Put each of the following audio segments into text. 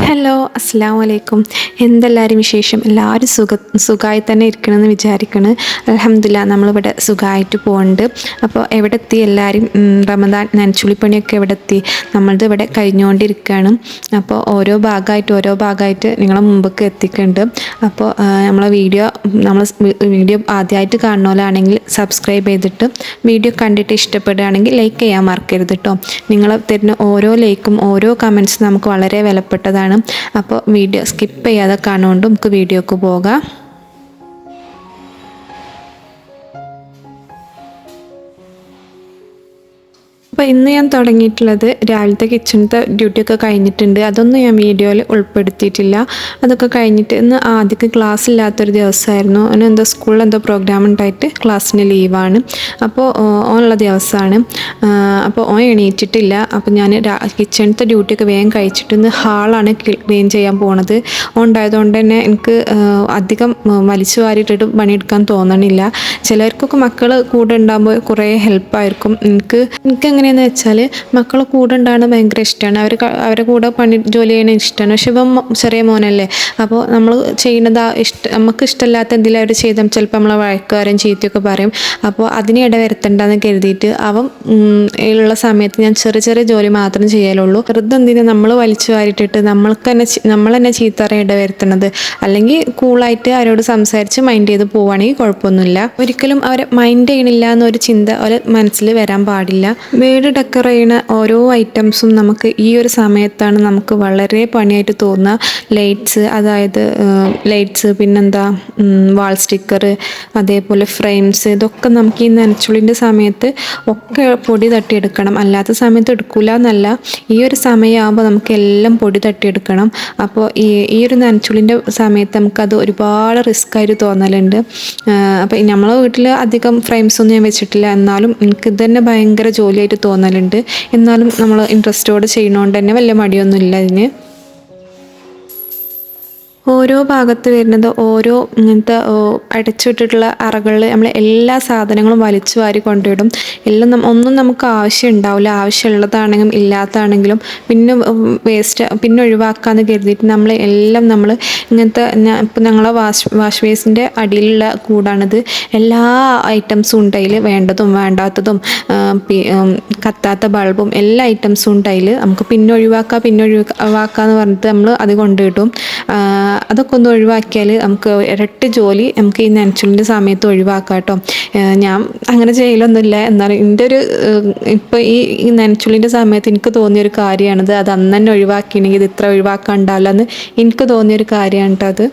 Hello, അസ്സലാമു അലൈക്കും. എന്തെല്ലാവരും വിശേഷം? എല്ലാവരും സുഖമായി തന്നെ ഇരിക്കണമെന്ന് വിചാരിക്കണം. അൽഹംദുലില്ലാ, നമ്മളിവിടെ സുഖമായിട്ട് പോകുന്നുണ്ട്. അപ്പോൾ എവിടെ എത്തി എല്ലാവരും? റമദാൻ നനച്ചുള്ളിപ്പണിയൊക്കെ എവിടെ എത്തി? നമ്മളത് ഇവിടെ കഴിഞ്ഞുകൊണ്ടിരിക്കുകയാണ്. അപ്പോൾ ഓരോ ഭാഗമായിട്ട് നിങ്ങളെ മുമ്പൊക്കെ എത്തിക്കുന്നുണ്ട്. അപ്പോൾ നമ്മളെ വീഡിയോ ആദ്യമായിട്ട് കാണുന്നവരാണെങ്കിൽ സബ്സ്ക്രൈബ് ചെയ്തിട്ട് വീഡിയോ കണ്ടിട്ട് ഇഷ്ടപ്പെടുകയാണെങ്കിൽ ലൈക്ക് ചെയ്യാൻ മറക്കരുത് കേട്ടോ. നിങ്ങൾ തരുന്ന ഓരോ ലൈക്കും ഓരോ കമൻസും നമുക്ക് വളരെ വിലപ്പെട്ടതാണ്. അപ്പോൾ വീഡിയോ സ്കിപ്പ് ചെയ്യാതെ കാണുകൊണ്ട് നമുക്ക് വീഡിയോക്ക് പോകാം. അപ്പോൾ ഇന്ന് ഞാൻ തുടങ്ങിയിട്ടുള്ളത് രാവിലത്തെ കിച്ചണത്തെ ഡ്യൂട്ടിയൊക്കെ കഴിഞ്ഞിട്ടുണ്ട്. അതൊന്നും ഞാൻ വീഡിയോയിൽ ഉൾപ്പെടുത്തിയിട്ടില്ല. അതൊക്കെ കഴിഞ്ഞിട്ട് ഇന്ന് ആദ്യക്ക് ക്ലാസ് ഇല്ലാത്തൊരു ദിവസമായിരുന്നു. അവന് എന്തോ സ്കൂളിൽ എന്തോ പ്രോഗ്രാം ഉണ്ടായിട്ട് ക്ലാസ്സിന് ലീവാണ്. അപ്പോൾ ഓനുള്ള ദിവസമാണ്. അപ്പോൾ ഓൻ എണീറ്റിട്ടില്ല. അപ്പോൾ ഞാൻ കിച്ചണത്തെ ഡ്യൂട്ടിയൊക്കെ വേഗം കഴിച്ചിട്ട് ഇന്ന് ഹാളാണ് ക്ലീൻ ചെയ്യാൻ പോണത്. ഓൻ ഉണ്ടായതുകൊണ്ട് തന്നെ എനിക്ക് അധികം വലിച്ചു വാരിയിട്ടിട്ട് പണിയെടുക്കാൻ തോന്നണില്ല. ചിലർക്കൊക്കെ മക്കൾ കൂടെ ഉണ്ടാകുമ്പോൾ കുറേ ഹെൽപ്പായിരിക്കും. എനിക്കങ്ങനെ എന്ന് വെച്ചാൽ മക്കളെ കൂടെ ഉണ്ടാകുന്നത് ഭയങ്കര ഇഷ്ടമാണ്. അവരുടെ കൂടെ ജോലി ചെയ്യണത് ഇഷ്ടമാണ്. പക്ഷെ ഇപ്പം ചെറിയ മോനല്ലേ, അപ്പോൾ നമ്മൾ ചെയ്യുന്നത് നമുക്ക് ഇഷ്ടമല്ലാത്ത എന്തെങ്കിലും അവർ ചെയ്താൽ ചിലപ്പോൾ നമ്മളെ വഴക്കുകാരും ചീത്തയൊക്കെ പറയും. അപ്പോൾ അതിനെ ഇടവരുത്തണ്ടെന്ന് കരുതിയിട്ട് അവൻ ഉള്ള സമയത്ത് ഞാൻ ചെറിയ ചെറിയ ജോലി മാത്രം ചെയ്യാലുള്ളൂ. വെറുതെ എന്തിനാ നമ്മൾ വലിച്ചു വാരിട്ടിട്ട് നമ്മൾ തന്നെ ചീത്ത പറയാൻ ഇടവരുത്തണത്. അല്ലെങ്കിൽ കൂളായിട്ട് അവരോട് സംസാരിച്ച് മൈൻഡ് ചെയ്ത് പോവുകയാണെങ്കിൽ കുഴപ്പമൊന്നുമില്ല. ഒരിക്കലും അവരെ മൈൻഡ് ചെയ്യണില്ല എന്നൊരു ചിന്ത അവരെ മനസ്സിൽ വരാൻ പാടില്ല. വീട് ഡെക്കർ ചെയ്യുന്ന ഓരോ ഐറ്റംസും നമുക്ക് ഈ ഒരു സമയത്താണ് നമുക്ക് വളരെ പണിയായിട്ട് തോന്നുക. ലൈറ്റ്സ് പിന്നെന്താ വാൾ സ്റ്റിക്കർ, അതേപോലെ ഫ്രെയിംസ്, ഇതൊക്കെ നമുക്ക് ഈ നനച്ചുള്ളിൻ്റെ സമയത്ത് ഒക്കെ പൊടി തട്ടിയെടുക്കണം. അല്ലാത്ത സമയത്ത് എടുക്കില്ല എന്നല്ല, ഈ ഒരു സമയമാകുമ്പോൾ നമുക്ക് എല്ലാം പൊടി തട്ടിയെടുക്കണം. അപ്പോൾ ഈ ഒരു നനച്ചുള്ളിൻ്റെ സമയത്ത് നമുക്കത് ഒരുപാട് റിസ്ക് ആയിട്ട് തോന്നലുണ്ട്. അപ്പോൾ നമ്മളെ വീട്ടിൽ അധികം ഫ്രെയിംസൊന്നും ഞാൻ വെച്ചിട്ടില്ല. എന്നാലും എനിക്ക് ഇത് തന്നെ ഭയങ്കര ജോലിയായിട്ട് തോന്നലുണ്ട്. എന്നാലും നമ്മൾ ഇൻട്രസ്റ്റോടെ ചെയ്യുന്നതുകൊണ്ട് തന്നെ വലിയ മടിയൊന്നുമില്ല ഇതിന്. ഓരോ ഭാഗത്ത് വരുന്നത് ഓരോ ഇങ്ങനത്തെ അടച്ചുവിട്ടിട്ടുള്ള അറകളിൽ നമ്മൾ എല്ലാ സാധനങ്ങളും വലിച്ചു വാരി കൊണ്ടുവിടും. എല്ലാം ഒന്നും നമുക്ക് ആവശ്യം ഉണ്ടാവില്ല. ആവശ്യമുള്ളതാണെങ്കിലും ഇല്ലാത്തതാണെങ്കിലും പിന്നെ ഒഴിവാക്കാമെന്ന് കരുതിയിട്ട് നമ്മൾ ഇങ്ങനത്തെ ഇപ്പം ഞങ്ങളെ വാഷ് ബേസിൻ്റെ അടിയിലുള്ള കൂടാണിത്. എല്ലാ ഐറ്റംസും ഉണ്ട് അതിൽ, വേണ്ടതും വേണ്ടാത്തതും കത്താത്ത ബൾബും എല്ലാ ഐറ്റംസും ഉണ്ട് അതിൽ. നമുക്ക് പിന്നെ ഒഴിവാക്കാമെന്ന് പറഞ്ഞിട്ട് നമ്മൾ അത് കൊണ്ടുവിടും. അതൊക്കെ ഒന്ന് ഒഴിവാക്കിയാൽ നമുക്ക് ഇരട്ടി ജോലി നമുക്ക് ഈ നനച്ചുള്ളിൻ്റെ സമയത്ത് ഒഴിവാക്കാം കേട്ടോ. ഞാൻ അങ്ങനെ ചെയ്യലൊന്നുമില്ല. എന്നാലും എൻ്റെ ഇപ്പോൾ ഈ നനച്ചുള്ളിൻ്റെ സമയത്ത് എനിക്ക് തോന്നിയൊരു കാര്യമാണിത്. അത് അന്ന് തന്നെ ഒഴിവാക്കിയിട്ടുണ്ടെങ്കിൽ ഇത് ഇത്ര ഒഴിവാക്കാണ്ടാവില്ല എന്ന് എനിക്ക് തോന്നിയൊരു കാര്യമാണ് കേട്ടോ അത്.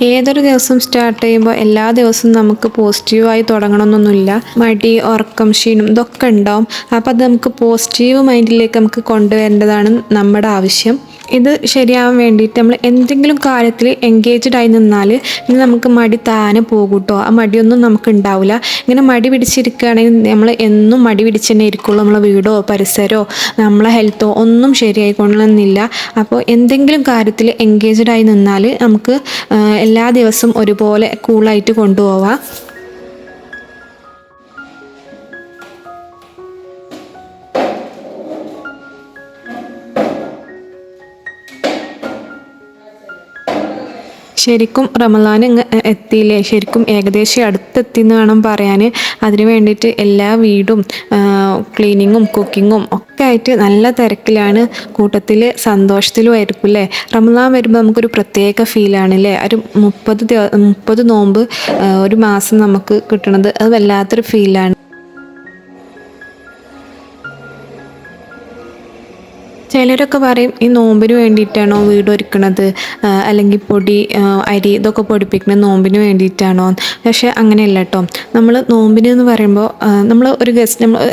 ഏതൊരു ദിവസം സ്റ്റാർട്ട് ചെയ്യുമ്പോൾ എല്ലാ ദിവസവും നമുക്ക് പോസിറ്റീവായി തുടങ്ങണമെന്നൊന്നുമില്ല. മടി, ഉറക്കം, ക്ഷീണം ഇതൊക്കെ ഉണ്ടാവും. അപ്പോൾ അത് നമുക്ക് പോസിറ്റീവ് മൈൻഡിലേക്ക് നമുക്ക് കൊണ്ടുവരേണ്ടതാണ് നമ്മുടെ ആവശ്യം. ഇത് ശരിയാവാൻ വേണ്ടിയിട്ട് നമ്മൾ എന്തെങ്കിലും കാര്യത്തിൽ എൻഗേജ്ഡ് ആയി നിന്നാൽ ഇനി നമുക്ക് മടി താനെ പോകും കേട്ടോ. ആ മടിയൊന്നും നമുക്ക് ഉണ്ടാവില്ല. ഇങ്ങനെ മടി പിടിച്ചിരിക്കുകയാണെങ്കിൽ നമ്മൾ എന്നും മടി പിടിച്ച് തന്നെ ഇരിക്കുള്ളൂ. നമ്മളെ വീടോ പരിസരമോ നമ്മളെ ഹെൽത്തോ ഒന്നും ശരിയായിക്കൊള്ളണമെന്നില്ല. അപ്പോൾ എന്തെങ്കിലും കാര്യത്തിൽ എൻഗേജ്ഡ് ആയി നിന്നാൽ നമുക്ക് എല്ലാ ദിവസവും ഒരുപോലെ കൂളായിട്ട് കൊണ്ടുപോവാം. ശരിക്കും റമദാൻ എത്തിയില്ലേ? ശരിക്കും ഏകദേശം അടുത്തെത്തിയെന്ന് വേണം പറയാൻ. അതിന് വേണ്ടിയിട്ട് എല്ലാ വീടും ക്ലീനിങ്ങും കുക്കിങ്ങും ഒക്കെ ആയിട്ട് നല്ല തിരക്കിലാണ്. കൂട്ടത്തിൽ സന്തോഷത്തിലും ആയിരിക്കും അല്ലേ? റമദാൻ വരുമ്പോൾ നമുക്കൊരു പ്രത്യേക ഫീലാണ് അല്ലേ? ഒരു 30 നോമ്പ് ഒരു മാസം നമുക്ക് കിട്ടുന്നത് അത് വല്ലാത്തൊരു ഫീലാണ്. ചിലരൊക്കെ പറയും ഈ നോമ്പിന് വേണ്ടിയിട്ടാണോ വീട് ഒരുക്കണത്, അല്ലെങ്കിൽ പൊടി അരി ഇതൊക്കെ പൊടിപ്പിക്കുന്നത് നോമ്പിന് വേണ്ടിയിട്ടാണോ? പക്ഷേ അങ്ങനെയല്ല കേട്ടോ. നമ്മൾ നോമ്പിന് എന്ന് പറയുമ്പോൾ നമ്മൾ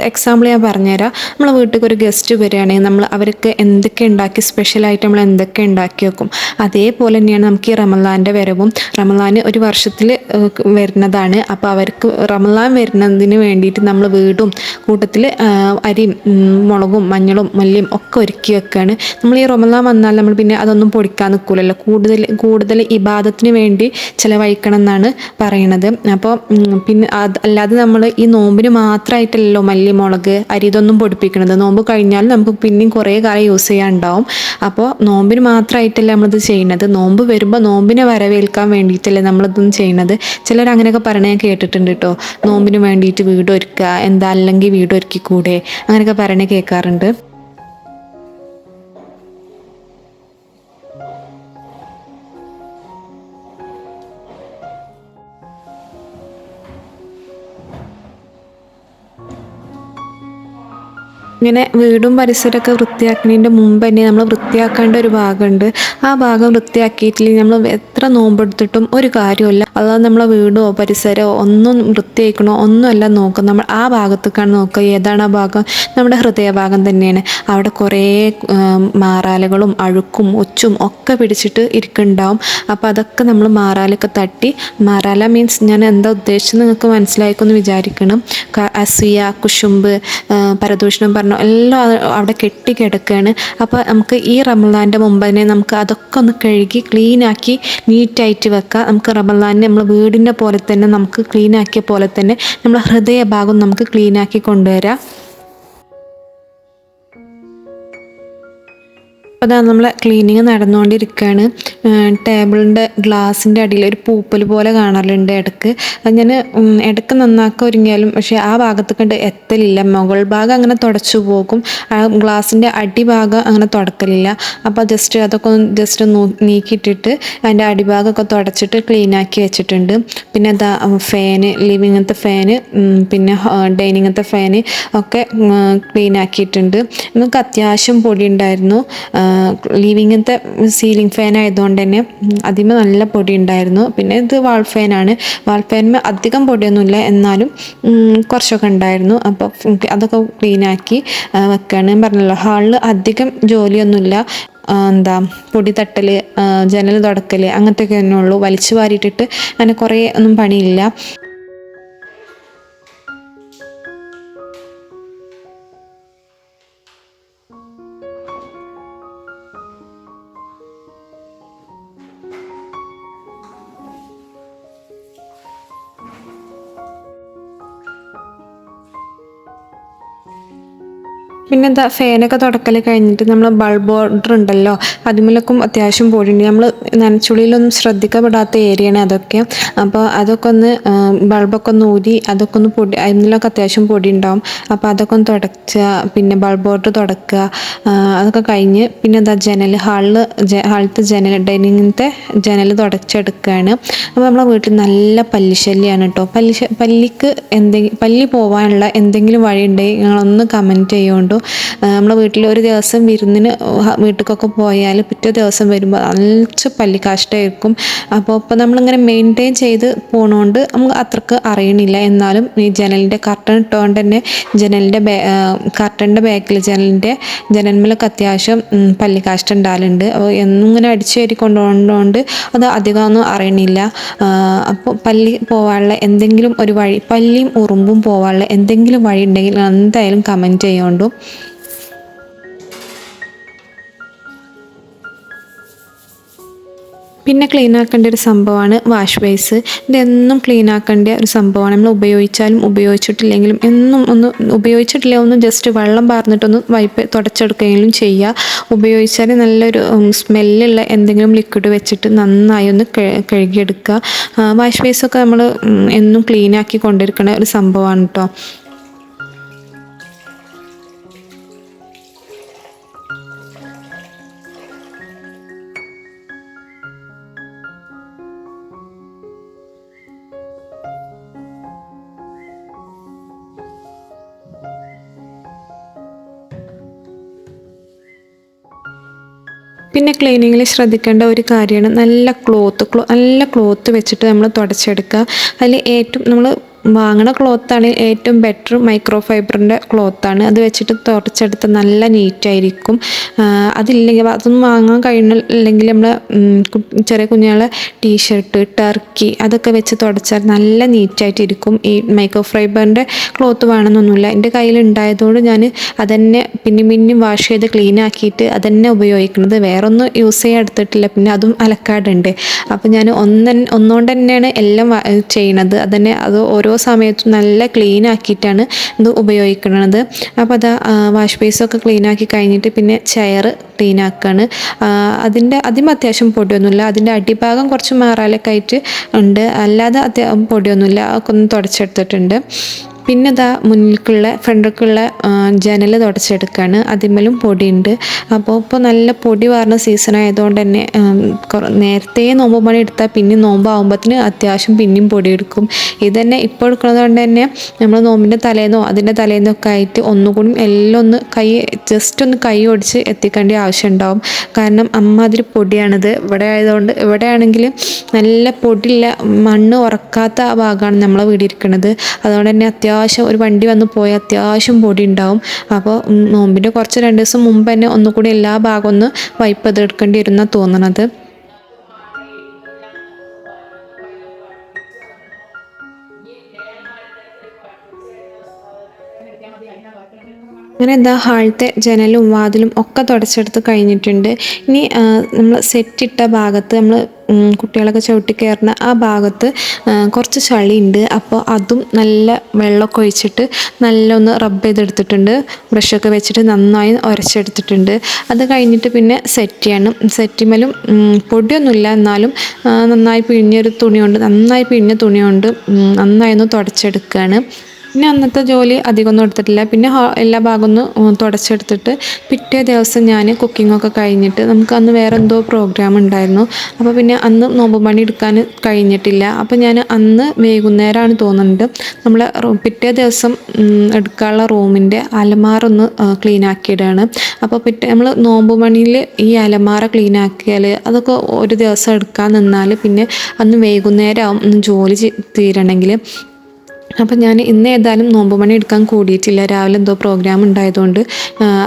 എക്സാമ്പിൾ ഞാൻ പറഞ്ഞുതരാം. നമ്മളെ വീട്ടിൽ ഒരു ഗസ്റ്റ് വരികയാണെങ്കിൽ നമ്മൾ അവർക്ക് എന്തൊക്കെ ഉണ്ടാക്കി സ്പെഷ്യലായിട്ട് നമ്മൾ എന്തൊക്കെ ഉണ്ടാക്കി വെക്കും. അതേപോലെ തന്നെയാണ് നമുക്ക് ഈ റമദാൻ്റെ വരവും. റമദാൻ ഒരു വർഷത്തിൽ വരുന്നതാണ്. അപ്പോൾ അവർക്ക് റമദാൻ വരുന്നതിന് വേണ്ടിയിട്ട് നമ്മൾ വീടും കൂട്ടത്തിൽ അരിയും മുളകും മഞ്ഞളും മല്ലിയും ഒക്കെ ഒരുക്കി ഒതുക്കി വെക്കുകയാണ്. നമ്മൾ ഈ റമദാൻ വന്നാൽ നമ്മൾ പിന്നെ അതൊന്നും പൊടിക്കാൻ നിൽക്കില്ലല്ലോ, കൂടുതൽ ഇബാദത്തിന് വേണ്ടി ചിലവഴിക്കണം എന്നാണ് പറയണത്. അപ്പോൾ പിന്നെ അല്ലാതെ നമ്മൾ ഈ നോമ്പിന് മാത്രമായിട്ടല്ലോ മല്ലി മുളക് അരി ഇതൊന്നും പൊടിപ്പിക്കണത്. നോമ്പ് കഴിഞ്ഞാലും നമുക്ക് പിന്നെയും കുറേ കാലം യൂസ് ചെയ്യാനുണ്ടാവും. അപ്പോൾ നോമ്പിന് മാത്രമായിട്ടല്ലേ നമ്മളിത് ചെയ്യുന്നത്. നോമ്പ് വരുമ്പോൾ നോമ്പിനെ വരവേൽക്കാൻ വേണ്ടിയിട്ടല്ലേ നമ്മളിതൊന്നും ചെയ്യുന്നത്. ചിലർ അങ്ങനെയൊക്കെ പറയണത് ഞാൻ കേട്ടിട്ടുണ്ട് കേട്ടോ. നോമ്പിന് വേണ്ടിയിട്ട് വീട് ഒരുക്കുക, എന്താ അല്ലെങ്കിൽ വീട് ഒരുക്കിക്കൂടെ, അങ്ങനെയൊക്കെ പറയണേ കേൾക്കാറുണ്ട്. ഇങ്ങനെ വീടും പരിസരമൊക്കെ വൃത്തിയാക്കുന്നതിൻ്റെ മുമ്പ് തന്നെ നമ്മൾ വൃത്തിയാക്കേണ്ട ഒരു ഭാഗമുണ്ട്. ആ ഭാഗം വൃത്തിയാക്കിയിട്ടില്ലെങ്കിൽ നമ്മൾ എത്ര നോമ്പെടുത്തിട്ടും ഒരു കാര്യമില്ല. അതായത് നമ്മളെ വീടോ പരിസരമോ ഒന്നും വൃത്തിയാക്കണോ ഒന്നുമല്ല നോക്കുക, നമ്മൾ ആ ഭാഗത്തേക്കാണ് നോക്കുക. ഏതാണ് ആ ഭാഗം? നമ്മുടെ ഹൃദയഭാഗം തന്നെയാണ്. അവിടെ കുറേ മാറാലകളും അഴുക്കും ഒച്ചും ഒക്കെ പിടിച്ചിട്ട് ഇരിക്കുന്നുണ്ടാവും. അപ്പോൾ അതൊക്കെ നമ്മൾ മാറാലൊക്കെ തട്ടി, മാറാല മീൻസ് ഞാൻ എന്താ ഉദ്ദേശിച്ചത് നിങ്ങൾക്ക് മനസ്സിലായിക്കൊന്ന് വിചാരിക്കണം. അസൂയ, കുശുമ്പ്, പരദൂഷണം എല്ലാം അവിടെ കെട്ടിക്കിടക്കുകയാണ്. അപ്പോൾ നമുക്ക് ഈ റമദാൻ്റെ മുമ്പ് തന്നെ നമുക്ക് അതൊക്കെ ഒന്ന് കഴുകി ക്ലീനാക്കി നീറ്റായിട്ട് വെക്കാം. നമുക്ക് റമദാനിന് നമ്മൾ വീടിൻ്റെ പോലെ തന്നെ നമുക്ക് ക്ലീനാക്കിയ പോലെ തന്നെ നമ്മുടെ ഹൃദയഭാഗം നമുക്ക് ക്ലീനാക്കി കൊണ്ടുവരാം. അപ്പോൾ അതാ നമ്മളെ ക്ലീനിങ് നടന്നുകൊണ്ടിരിക്കുകയാണ്. ടേബിളിൻ്റെ ഗ്ലാസിൻ്റെ അടിയിൽ ഒരു പൂപ്പൽ പോലെ കാണലുണ്ട് ഇടയ്ക്ക്. ഞാൻ ഇടയ്ക്ക് നന്നാക്കാൻ ഒരുങ്ങിയാലും പക്ഷേ ആ ഭാഗത്ത് കണ്ട് എത്തലില്ല. മുകൾ ഭാഗം അങ്ങനെ തുടച്ചു പോകും, ആ ഗ്ലാസിൻ്റെ അടിഭാഗം അങ്ങനെ തുടക്കലില്ല. അപ്പോൾ അതൊക്കെ ഒന്ന് നീക്കിയിട്ടിട്ട് അതിൻ്റെ അടിഭാഗമൊക്കെ തുടച്ചിട്ട് ക്ലീനാക്കി വെച്ചിട്ടുണ്ട്. പിന്നെ അതാ ഫാന്, ലിവിങ്ങത്തെ ഫാന്, പിന്നെ ഡൈനിങ്ങത്തെ ഫാന് ഒക്കെ ക്ലീനാക്കിയിട്ടുണ്ട്. നമുക്ക് അത്യാവശ്യം പൊടി ഉണ്ടായിരുന്നു. ലിവിങ്ങത്തെ സീലിംഗ് ഫാൻ ആയതുകൊണ്ട് തന്നെ അതിന് നല്ല പൊടി ഉണ്ടായിരുന്നു. പിന്നെ ഇത് വാൾ ഫാനാണ്. വാൾ ഫാനിന് അധികം പൊടിയൊന്നുമില്ല, എന്നാലും കുറച്ചൊക്കെ ഉണ്ടായിരുന്നു. അപ്പോൾ അതൊക്കെ ക്ലീനാക്കി വെക്കുകയാണ്. പറഞ്ഞല്ലോ, ഹാളിൽ അധികം ജോലിയൊന്നുമില്ല. എന്താ പൊടി തട്ടൽ, ജനൽ തുടക്കൽ അങ്ങനത്തെയൊക്കെ തന്നെ ഉള്ളൂ. വലിച്ചു വാരിയിട്ടിട്ട് അങ്ങനെ കുറേ ഒന്നും പണിയില്ല. പിന്നെ എന്താ ഫാനൊക്കെ തുടക്കൽ കഴിഞ്ഞിട്ട് നമ്മൾ ബൾബ് ബോർഡർ ഉണ്ടല്ലോ, അതുമൂലക്കും അത്യാവശ്യം പൊടിയുണ്ട്. നമ്മൾ നനച്ചുള്ളിലൊന്നും ശ്രദ്ധിക്കപ്പെടാത്ത ഏരിയയാണ് അതൊക്കെ. അപ്പോൾ അതൊക്കെ ഒന്ന് ബൾബൊക്കെ ഒന്ന് ഊരി അതൊക്കെ ഒന്ന് പൊടി, അതിലൊക്കെ അത്യാവശ്യം പൊടി ഉണ്ടാവും. അപ്പോൾ അതൊക്കെ ഒന്ന് തുടക്കുക. പിന്നെ ബൾബ് ബോർഡർ തുടക്കുക. അതൊക്കെ കഴിഞ്ഞ് പിന്നെ എന്താ ഹാളത്തെ ജനൽ, ഡൈനിങ്ങിൻ്റെ ജനൽ തുടച്ചെടുക്കുകയാണ്. അപ്പോൾ നമ്മളെ വീട്ടിൽ നല്ല പല്ലിശല്യമാണ് കേട്ടോ. പല്ലിക്ക് പല്ലി പോകാനുള്ള എന്തെങ്കിലും വഴി ഉണ്ടെങ്കിൽ നിങ്ങളൊന്ന് കമൻറ്റ് ചെയ്യുകൊണ്ടു. നമ്മളെ വീട്ടിൽ ഒരു ദിവസം വിരുന്നിന് വീട്ടിലേക്കൊക്കെ പോയാൽ പിറ്റേ ദിവസം വരുമ്പോൾ നല്ല പല്ലിക്കാഷ്ടമായിരിക്കും. അപ്പോൾ ഇപ്പോൾ നമ്മളിങ്ങനെ മെയിൻറ്റെയിൻ ചെയ്ത് പോകണോണ്ട് നമുക്ക് അത്രക്ക് അറിയണില്ല. എന്നാലും ഈ ജനലിൻ്റെ കർട്ടൻ ഇട്ടുകൊണ്ട് തന്നെ കർട്ടൻ്റെ ബാക്കിൽ ജനൽമേലൊക്കെ അത്യാവശ്യം പല്ലിക്കാഷ്ടം ഉണ്ടാകലുണ്ട്. അപ്പോൾ എന്നും ഇങ്ങനെ അടിച്ചു കയറി കൊണ്ടുപോകുന്നതുകൊണ്ട് അത് അധികമൊന്നും അറിയണില്ല. അപ്പോൾ പല്ലി പോകാനുള്ള എന്തെങ്കിലും ഒരു വഴി, പല്ലിയും ഉറുമ്പും പോകാനുള്ള എന്തെങ്കിലും വഴി ഉണ്ടെങ്കിൽ എന്തായാലും കമൻറ്റ് ചെയ്യുകൊണ്ടു. പിന്നെ ക്ലീൻ ആക്കേണ്ട ഒരു സംഭവമാണ് വാഷ് ബേസ്. ഇതെന്നും ക്ലീൻ ആക്കേണ്ട ഒരു സംഭവമാണ്. നമ്മൾ ഉപയോഗിച്ചാലും ഉപയോഗിച്ചിട്ടില്ലെങ്കിലും എന്നും ഒന്ന് ജസ്റ്റ് വെള്ളം പാർന്നിട്ടൊന്ന് തുടച്ചെടുക്കുകയെങ്കിലും ചെയ്യുക. ഉപയോഗിച്ചാൽ നല്ലൊരു സ്മെല്ലുള്ള എന്തെങ്കിലും ലിക്വിഡ് വെച്ചിട്ട് നന്നായി ഒന്ന് കഴുകിയെടുക്കുക. വാഷ് ബേസൊക്കെ നമ്മൾ എന്നും ക്ലീൻ ആക്കി കൊണ്ടിരിക്കുന്ന ഒരു സംഭവമാണ് കേട്ടോ. പിന്നെ ക്ലീനിങ്ങിൽ ശ്രദ്ധിക്കേണ്ട ഒരു കാര്യമാണ് നല്ല ക്ലോത്ത് വെച്ചിട്ട് നമ്മൾ തുടച്ചെടുക്കുക. അതിൽ ഏറ്റവും നമ്മൾ വാങ്ങണ ക്ലോത്താണ് ഏറ്റവും ബെറ്റർ. മൈക്രോ ഫൈബറിൻ്റെ ക്ലോത്താണ്. അത് വെച്ചിട്ട് തുടച്ചെടുത്ത് നല്ല നീറ്റായിരിക്കും. അതില്ലെങ്കിൽ അതൊന്നും വാങ്ങാൻ കഴിയുന്നില്ലെങ്കിൽ നമ്മൾ ചെറിയ കുഞ്ഞുങ്ങളെ ടീഷർട്ട്, ടർക്കി അതൊക്കെ വെച്ച് തുടച്ചാൽ നല്ല നീറ്റായിട്ടിരിക്കും. ഈ മൈക്രോ ഫൈബറിൻ്റെ ക്ലോത്ത് വേണമെന്നൊന്നുമില്ല. എൻ്റെ കയ്യിലുണ്ടായതുകൊണ്ട് ഞാൻ അതന്നെ പിന്നെയും വാഷ് ചെയ്ത് ക്ലീൻ ആക്കിയിട്ട് അതന്നെ ഉപയോഗിക്കുന്നത്. വേറൊന്നും യൂസ് ചെയ്യാൻ എടുത്തിട്ടില്ല. പിന്നെ അതും അലക്കാടുണ്ട്. അപ്പോൾ ഞാൻ ഒന്നുകൊണ്ട് തന്നെയാണ് എല്ലാം ചെയ്യണത്. അതന്നെ അത് ഓരോ സമയത്തും നല്ല ക്ലീൻ ആക്കിയിട്ടാണ് ഇത് ഉപയോഗിക്കുന്നത്. അപ്പോൾ അത് വാഷ് ബേസൊക്കെ ക്ലീൻ ആക്കി കഴിഞ്ഞിട്ട് പിന്നെ ചെയർ ക്ലീൻ ആക്കുകയാണ്. അതിന് അത്യാവശ്യം പൊടിയൊന്നുമില്ല. അതിൻ്റെ അടിഭാഗം കുറച്ച് മാറാലൊക്കെ ആയിട്ട് ഉണ്ട്. അല്ലാതെ പൊടിയൊന്നുമില്ല. അതൊക്കെ ഒന്ന് തുടച്ചെടുത്തിട്ടുണ്ട്. പിന്നെ മുന്നിലേക്കുള്ള ഫ്രണ്ടിലേക്കുള്ള ജനൽ തുടച്ചെടുക്കുകയാണ്. അതിന്മേലും പൊടിയുണ്ട്. അപ്പോൾ ഇപ്പോൾ നല്ല പൊടി വാർന്ന സീസൺ ആയതുകൊണ്ട് തന്നെ നേരത്തെ നോമ്പ് പണി എടുത്താൽ പിന്നെ നോമ്പാകുമ്പോഴത്തേന് അത്യാവശ്യം പിന്നെയും പൊടി എടുക്കും. ഇതന്നെ ഇപ്പോൾ എടുക്കുന്നത് കൊണ്ട് തന്നെ നമ്മൾ നോമ്പിൻ്റെ തലേന്നോ അതിൻ്റെ തലേന്നോ ഒക്കെ ആയിട്ട് ഒന്നുകൂടി എല്ലാം ഒന്ന് ജസ്റ്റ് ഒന്ന് കൈ ഒടിച്ച് എത്തിക്കേണ്ട ആവശ്യം ഉണ്ടാവും. കാരണം അമ്മാതിരി പൊടിയാണിത്. ഇവിടെ ആയതുകൊണ്ട് ഇവിടെ ആണെങ്കിൽ നല്ല പൊടിയില്ല, മണ്ണ് ഉറക്കാത്ത ഭാഗമാണ് നമ്മളെ വീടിരിക്കുന്നത്. അതുകൊണ്ട് തന്നെ അത്യാവശ്യം ഒരു വണ്ടി വന്ന് പോയാൽ അത്യാവശ്യം പൊടി ഉണ്ടാവും. അപ്പോൾ നോമ്പിൻ്റെ കുറച്ച് 2 ദിവസം മുമ്പ് തന്നെ ഒന്നുകൂടി എല്ലാ ഭാഗവും ഒന്ന് വൈപ്പ് ചെയ്തെടുക്കേണ്ടി വരുമെന്നാണ് തോന്നുന്നത്. അങ്ങനെ ഹാളത്തെ ജനലും വാതിലും ഒക്കെ തുടച്ചെടുത്ത് കഴിഞ്ഞിട്ടുണ്ട്. ഇനി നമ്മൾ സെറ്റിട്ട ഭാഗത്ത് നമ്മൾ കുട്ടികളൊക്കെ ചവിട്ടി കയറുന്ന ആ ഭാഗത്ത് കുറച്ച് ചളിയുണ്ട്. അപ്പോൾ അതും നല്ല വെള്ളമൊക്കെ ഒഴിച്ചിട്ട് നല്ല ഒന്ന് റബ്ബ് ചെയ്തെടുത്തിട്ടുണ്ട്. ബ്രഷൊക്കെ വെച്ചിട്ട് നന്നായി ഉരച്ചെടുത്തിട്ടുണ്ട്. അത് കഴിഞ്ഞിട്ട് പിന്നെ സെറ്റിമേലും പൊടിയൊന്നുമില്ല, എന്നാലും നന്നായി പിഴിഞ്ഞ തുണി കൊണ്ട് നന്നായി ഒന്ന് തുടച്ചെടുക്കുകയാണ്. പിന്നെ അന്നത്തെ ജോലി അധികമൊന്നും എടുത്തിട്ടില്ല. പിന്നെ എല്ലാ ഭാഗമൊന്നും തുടച്ചെടുത്തിട്ട് പിറ്റേ ദിവസം ഞാൻ കുക്കിങ്ങൊക്കെ കഴിഞ്ഞിട്ട് നമുക്ക് അന്ന് വേറെ എന്തോ പ്രോഗ്രാം ഉണ്ടായിരുന്നു. അപ്പോൾ പിന്നെ അന്ന് നോമ്പ് പണി എടുക്കാൻ കഴിഞ്ഞിട്ടില്ല. അപ്പോൾ ഞാൻ അന്ന് വൈകുന്നേരമാണ് തോന്നുന്നുണ്ട് നമ്മൾ പിറ്റേ ദിവസം എടുക്കാനുള്ള റൂമിൻ്റെ അലമാര ഒന്ന് ക്ലീൻ ആക്കിയിടുകയാണ്. അപ്പോൾ നമ്മൾ നോമ്പ് പണിയിൽ ഈ അലമാര ക്ലീൻ ആക്കിയാൽ അതൊക്കെ ഒരു ദിവസം എടുക്കാൻ നിന്നാൽ പിന്നെ അന്ന് വൈകുന്നേരം ആവും ഒന്ന് ജോലി തീരണമെങ്കിൽ. അപ്പം ഞാൻ ഇന്ന് ഏതായാലും നോമ്പ് പണി എടുക്കാൻ കൂടിയിട്ടില്ല. രാവിലെ എന്തോ പ്രോഗ്രാം ഉണ്ടായതുകൊണ്ട്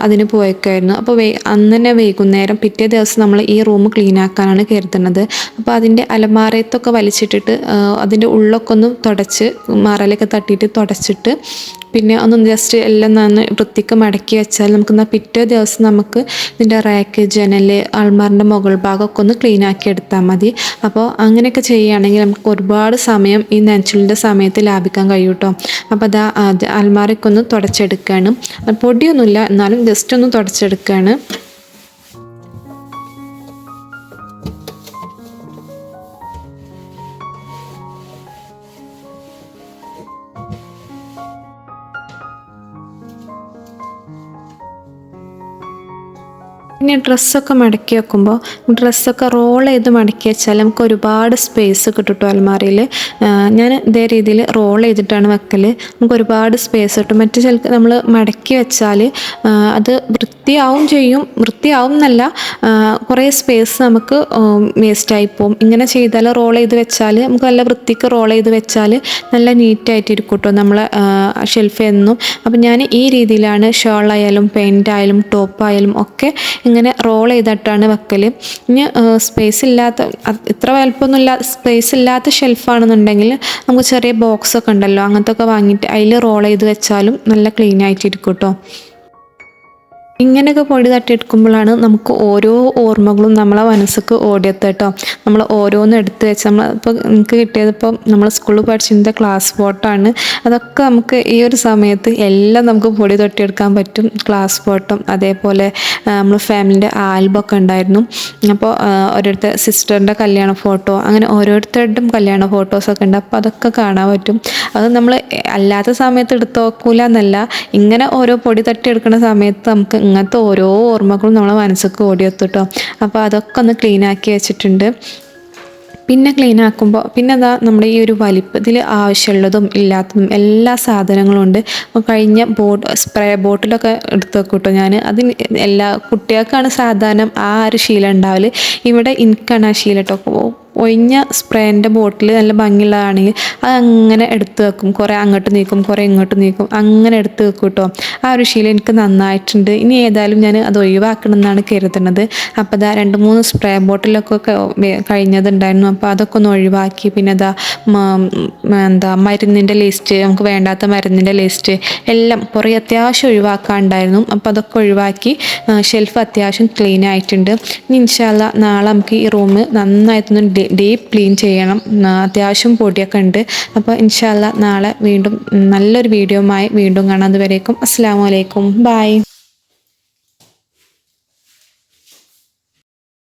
അതിന് പോയേക്കായിരുന്നു. അപ്പോൾ അന്ന് തന്നെ വൈകുന്നേരം പിറ്റേ ദിവസം നമ്മൾ ഈ റൂം ക്ലീൻ ആക്കാനാണ് കരുതുന്നത്. അപ്പോൾ അതിൻ്റെ അലമാരത്തൊക്കെ വലിച്ചിട്ടിട്ട് അതിൻ്റെ ഉള്ളൊക്കെ ഒന്ന് തുടച്ച് മറലൊക്കെ തട്ടിയിട്ട് തുടച്ചിട്ട് പിന്നെ ഒന്ന് ജസ്റ്റ് എല്ലാം നന്ന് വൃത്തിക്ക് മടക്കി വെച്ചാൽ നമുക്ക് പിറ്റേ ദിവസം നമുക്ക് ഇതിൻ്റെ റാക്ക്, ജനൽ, അൾമാറിൻ്റെ മുകൾ ഭാഗമൊക്കെ ഒന്ന് ക്ലീൻ ആക്കി എടുത്താൽ മതി. അപ്പോൾ അങ്ങനെയൊക്കെ ചെയ്യുകയാണെങ്കിൽ നമുക്ക് ഒരുപാട് സമയം ഈ നനച്ചിലിൻ്റെ സമയത്ത് ലാഭിക്കാൻ കഴിയും കേട്ടോ. അപ്പോൾ അൽമാരയൊക്കെ ഒന്ന് തുടച്ചെടുക്കുകയാണ്. പൊടിയൊന്നുമില്ല, എന്നാലും ജസ്റ്റ് ഒന്ന് തുടച്ചെടുക്കുകയാണ്. പിന്നെ ഡ്രസ്സൊക്കെ മടക്കി വെക്കുമ്പോൾ ഡ്രസ്സൊക്കെ റോൾ ചെയ്ത് മടക്കി വെച്ചാൽ നമുക്ക് ഒരുപാട് സ്പേസ് കിട്ടും അലമാരയിൽ. ഞാൻ ഇതേ രീതിയിൽ റോൾ ചെയ്തിട്ടാണ് വെക്കൽ. നമുക്ക് ഒരുപാട് സ്പേസ് കിട്ടും. മറ്റു ചില നമ്മൾ മടക്കി വെച്ചാൽ അത് വൃത്തിയാവും എന്നല്ല, കുറേ സ്പേസ് നമുക്ക് വേസ്റ്റായി പോകും. ഇങ്ങനെ ചെയ്താൽ റോൾ ചെയ്ത് വെച്ചാൽ നമുക്ക് നല്ല വൃത്തിക്ക് റോൾ ചെയ്ത് വെച്ചാൽ നല്ല നീറ്റായിട്ടിരിക്കും കേട്ടോ നമ്മളെ ഷെൽഫ് എന്നും. അപ്പം ഞാൻ ഈ രീതിയിലാണ് ഷോളായാലും പെയിൻ്റായാലും ടോപ്പായാലും ഒക്കെ ഇങ്ങനെ റോൾ ചെയ്തിട്ടാണ് വെക്കൽ. ഇനി ഇത്ര വലുപ്പമൊന്നുമില്ല സ്പേസ് ഇല്ലാത്ത ഷെൽഫാണെന്നുണ്ടെങ്കിൽ നമുക്ക് ചെറിയ ബോക്സൊക്കെ ഉണ്ടല്ലോ, അങ്ങനത്തെ ഒക്കെ വാങ്ങിയിട്ട് അതിൽ റോൾ ചെയ്ത് വെച്ചാലും നല്ല ക്ലീൻ ആയിട്ടിരിക്കും കേട്ടോ. ഇങ്ങനെയൊക്കെ പൊടി തട്ടിയെടുക്കുമ്പോഴാണ് നമുക്ക് ഓരോ ഓർമ്മകളും നമ്മളെ മനസ്സിലേക്ക് ഓടിയെത്തുക കേട്ടോ. നമ്മൾ ഓരോന്നും എടുത്ത് വെച്ച് ഇപ്പോൾ എനിക്ക് കിട്ടിയതിപ്പോൾ നമ്മൾ സ്കൂളിൽ പഠിച്ചിരുന്ന ക്ലാസ് ഫോട്ടോ ആണ്. അതൊക്കെ നമുക്ക് ഈ ഒരു സമയത്ത് എല്ലാം നമുക്ക് പൊടി തട്ടിയെടുക്കാൻ പറ്റും. ക്ലാസ് ഫോട്ടോ, അതേപോലെ നമ്മൾ ഫാമിലിൻ്റെ ആൽബമൊക്കെ ഉണ്ടായിരുന്നു. അപ്പോൾ ഓരോരുത്തർ സിസ്റ്ററിൻ്റെ കല്യാണ ഫോട്ടോ, അങ്ങനെ ഓരോരുത്തരുടെയും കല്യാണ ഫോട്ടോസൊക്കെ ഉണ്ട്. അപ്പോൾ അതൊക്കെ കാണാൻ പറ്റും. അത് നമ്മൾ അല്ലാത്ത സമയത്ത് എടുത്ത് നോക്കൂല എന്നല്ല, ഇങ്ങനെ ഓരോ പൊടി തട്ടിയെടുക്കുന്ന സമയത്ത് നമുക്ക് ഇങ്ങനത്തെ ഓരോ ഓർമ്മകളും നമ്മളെ മനസ്സിലേക്ക് ഓടിയെത്തും കേട്ടോ. അപ്പോൾ അതൊക്കെ ഒന്ന് ക്ലീൻ ആക്കി വെച്ചിട്ടുണ്ട്. പിന്നെ ക്ലീൻ ആക്കുമ്പോൾ പിന്നെ നമ്മുടെ ഈ ഒരു വലിപ്പത്തിൽ ആവശ്യമുള്ളതും ഇല്ലാത്തതും എല്ലാ സാധനങ്ങളും ഉണ്ട്. കഴിഞ്ഞ സ്പ്രേ ബോട്ടിലൊക്കെ എടുത്ത് വെക്കും കേട്ടോ ഞാൻ. അതിന് എല്ലാ കുട്ടികൾക്കാണ് സാധാരണ ആ ഒരു ശീലം ഉണ്ടാവൽ. ഇവിടെ എനിക്കാണ് ആ ശീലം കേട്ടോ. ഒഴിഞ്ഞ സ്പ്രേൻ്റെ ബോട്ടിൽ നല്ല ഭംഗിയുള്ളതാണെങ്കിൽ അത് അങ്ങനെ എടുത്ത് വെക്കും, കുറേ അങ്ങോട്ട് നീക്കും കുറേ ഇങ്ങോട്ട് നീക്കും, അങ്ങനെ എടുത്ത് വെക്കും കേട്ടോ. ആ ഒരു ശീലം എനിക്ക് നന്നായിട്ടുണ്ട്. ഇനി ഏതായാലും ഞാൻ അത് ഒഴിവാക്കണം എന്നാണ് കരുതുന്നത്. അപ്പോൾ അതാ 2-3 സ്പ്രേ ബോട്ടിലൊക്കെ കഴിഞ്ഞതുണ്ടായിരുന്നു. അപ്പോൾ അതൊക്കെ ഒന്ന് ഒഴിവാക്കി. പിന്നെ അതാ മരുന്നിൻ്റെ ലിസ്റ്റ്, നമുക്ക് വേണ്ടാത്ത മരുന്നിൻ്റെ ലിസ്റ്റ് എല്ലാം കുറേ അത്യാവശ്യം ഒഴിവാക്കാനുണ്ടായിരുന്നു. അപ്പോൾ അതൊക്കെ ഒഴിവാക്കി ഷെൽഫ് അത്യാവശ്യം ക്ലീൻ ആയിട്ടുണ്ട്. ഇനി ഇൻഷാ അല്ലാ നാളെ നമുക്ക് ഈ റൂം നന്നായിട്ടൊന്ന് ഡീപ്പ് ക്ലീൻ ചെയ്യണം. അത്യാവശ്യം പൊടിയൊക്കെ ഉണ്ട്. അപ്പോൾ ഇൻഷാ അല്ലാ നാളെ വീണ്ടും നല്ലൊരു വീഡിയോയുമായി വീണ്ടും കാണാം. അതുവരേക്കും അസ്സലാമു അലൈക്കും, ബൈ.